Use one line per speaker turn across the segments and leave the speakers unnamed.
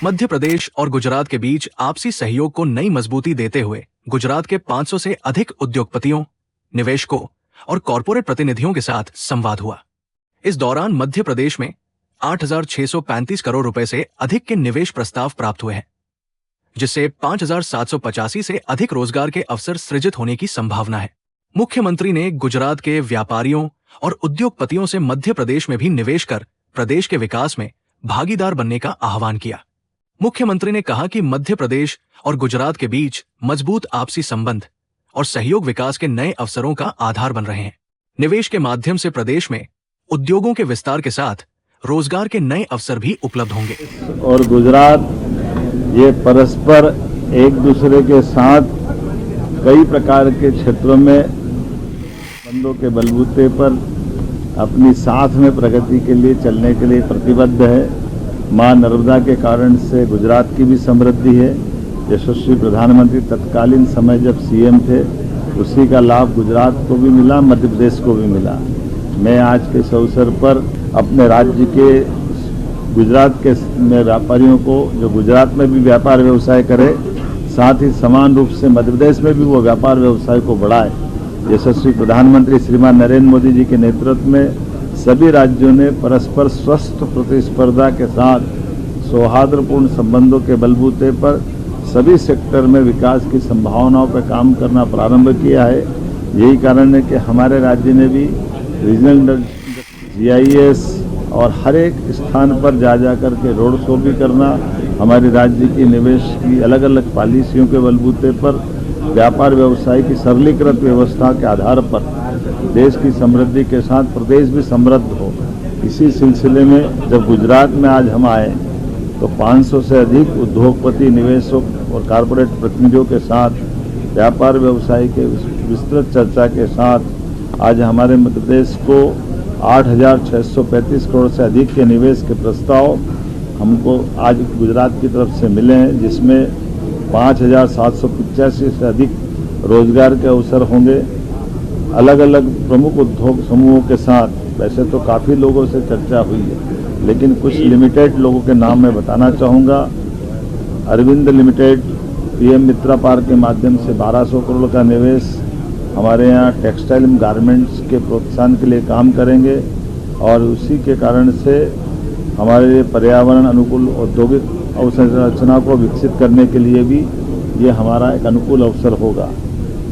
मध्य प्रदेश और गुजरात के बीच आपसी सहयोग को नई मजबूती देते हुए गुजरात के 500 से अधिक उद्योगपतियों, निवेशकों और कॉरपोरेट प्रतिनिधियों के साथ संवाद हुआ। इस दौरान मध्य प्रदेश में 8,635 करोड़ रुपए से अधिक के निवेश प्रस्ताव प्राप्त हुए हैं, जिससे 5,785 से अधिक रोजगार के अवसर सृजित होने की संभावना है। मुख्यमंत्री ने गुजरात के व्यापारियों और उद्योगपतियों से मध्य प्रदेश में भी निवेश कर प्रदेश के विकास में भागीदार बनने का आह्वान किया। मुख्यमंत्री ने कहा कि मध्य प्रदेश और गुजरात के बीच मजबूत आपसी संबंध और सहयोग विकास के नए अवसरों का आधार बन रहे हैं। निवेश के माध्यम से प्रदेश में उद्योगों के विस्तार के साथ रोजगार के नए अवसर भी उपलब्ध होंगे।
और गुजरात ये परस्पर एक दूसरे के साथ कई प्रकार के क्षेत्रों में संबंधों के बलबूते पर अपनी साथ में प्रगति के लिए चलने के लिए प्रतिबद्ध है। मां नर्मदा के कारण से गुजरात की भी समृद्धि है। यशस्वी प्रधानमंत्री तत्कालीन समय जब सीएम थे, उसी का लाभ गुजरात को भी मिला, मध्य प्रदेश को भी मिला। मैं आज के इस अवसर पर अपने राज्य के गुजरात के व्यापारियों को, जो गुजरात में भी व्यापार व्यवसाय करे, साथ ही समान रूप से मध्य प्रदेश में भी वो व्यापार व्यवसाय को बढ़ाए। यशस्वी प्रधानमंत्री श्रीमान नरेंद्र मोदी जी के नेतृत्व में सभी राज्यों ने परस्पर स्वस्थ प्रतिस्पर्धा के साथ सौहार्दपूर्ण संबंधों के बलबूते पर सभी सेक्टर में विकास की संभावनाओं पर काम करना प्रारंभ किया है। यही कारण है कि हमारे राज्य ने भी रीजनल GIS और हर एक स्थान पर जा कर के रोड शो भी करना, हमारे राज्य की निवेश की अलग अलग पॉलिसियों के बलबूते पर व्यापार व्यवसाय की सरलीकृत व्यवस्था के आधार पर देश की समृद्धि के साथ प्रदेश भी समृद्ध हो। इसी सिलसिले में जब गुजरात में आज हम आए तो 500 से अधिक उद्योगपति, निवेशक और कॉरपोरेट प्रतिनिधियों के साथ व्यापार व्यवसाय के विस्तृत चर्चा के साथ आज हमारे मध्य प्रदेश को 8,635 करोड़ से अधिक के निवेश के प्रस्ताव हमको आज गुजरात की तरफ से मिले हैं, जिसमें 5,785 से अधिक रोजगार के अवसर होंगे। अलग अलग प्रमुख उद्योग समूहों के साथ वैसे तो काफ़ी लोगों से चर्चा हुई है, लेकिन कुछ लिमिटेड लोगों के नाम मैं बताना चाहूँगा। अरविंद लिमिटेड PM मित्रा पार्क के माध्यम से 1,200 करोड़ का निवेश हमारे यहाँ टेक्सटाइल एवं गारमेंट्स के प्रोत्साहन के लिए काम करेंगे और उसी के कारण से हमारे पर्यावरण अनुकूल औद्योगिक अवसंरचना को विकसित करने के लिए भी ये हमारा एक अनुकूल अवसर होगा।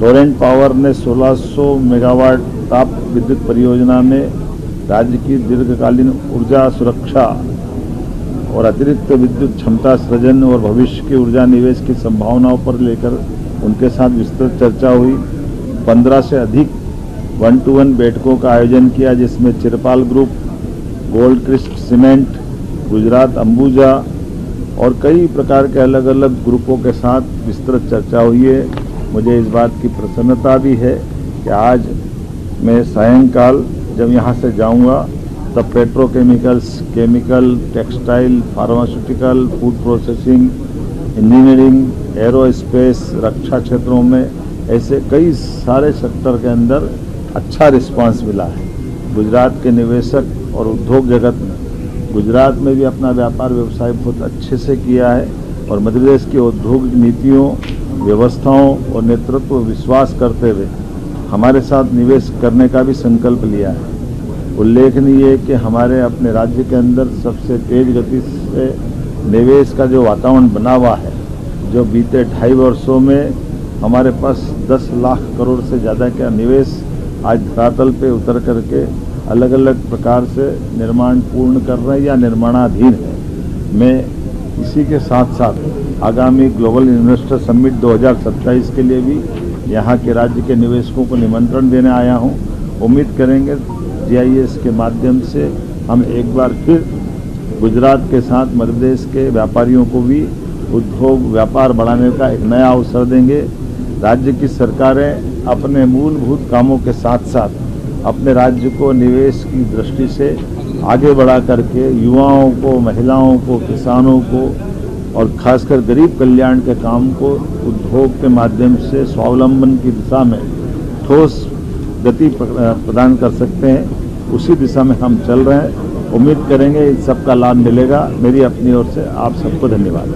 टोरेंट पावर ने 1600 मेगावाट ताप विद्युत परियोजना में राज्य की दीर्घकालीन ऊर्जा सुरक्षा और अतिरिक्त विद्युत क्षमता सृजन और भविष्य की ऊर्जा निवेश की संभावनाओं पर लेकर उनके साथ विस्तृत चर्चा हुई। 15 से अधिक 1-to-1 बैठकों का आयोजन किया, जिसमें Chiripal group, gold crest cement, Gujarat Ambuja और कई प्रकार के अलग अलग ग्रुपों के साथ विस्तृत चर्चा हुई है। मुझे इस बात की प्रसन्नता भी है कि आज मैं सायंकाल जब यहाँ से जाऊँगा तब petrochemicals, chemical, textile, pharmaceutical, food processing, engineering, aerospace, रक्षा क्षेत्रों में ऐसे कई सारे सेक्टर के अंदर अच्छा रिस्पांस मिला है। गुजरात के निवेशक और उद्योग जगत ने गुजरात में भी अपना व्यापार व्यवसाय बहुत अच्छे से किया है और मध्य प्रदेश की औद्योगिक नीतियों, व्यवस्थाओं और नेतृत्व विश्वास करते हुए हमारे साथ निवेश करने का भी संकल्प लिया है। उल्लेखनीय है कि हमारे अपने राज्य के अंदर सबसे तेज गति से निवेश का जो वातावरण बना हुआ है, जो बीते 2.5 वर्षों में हमारे पास 10 लाख करोड़ से ज़्यादा का निवेश आज धरातल पे उतर करके अलग अलग प्रकार से निर्माण पूर्ण कर रहे हैं या निर्माणाधीन है। मैं इसी के साथ साथ आगामी ग्लोबल इन्वेस्टर समिट 2027 के लिए भी यहाँ के राज्य के निवेशकों को निमंत्रण देने आया हूँ। उम्मीद करेंगे GIS के माध्यम से हम एक बार फिर गुजरात के साथ मध्य प्रदेश के व्यापारियों को भी उद्योग व्यापार बढ़ाने का एक नया अवसर देंगे। राज्य की सरकारें अपने मूलभूत कामों के साथ साथ अपने राज्य को निवेश की दृष्टि से आगे बढ़ा करके युवाओं को, महिलाओं को, किसानों को और खासकर गरीब कल्याण के काम को उद्योग के माध्यम से स्वावलंबन की दिशा में ठोस गति प्रदान कर सकते हैं। उसी दिशा में हम चल रहे हैं। उम्मीद करेंगे इस सब का लाभ मिलेगा। मेरी अपनी ओर से आप सबको धन्यवाद।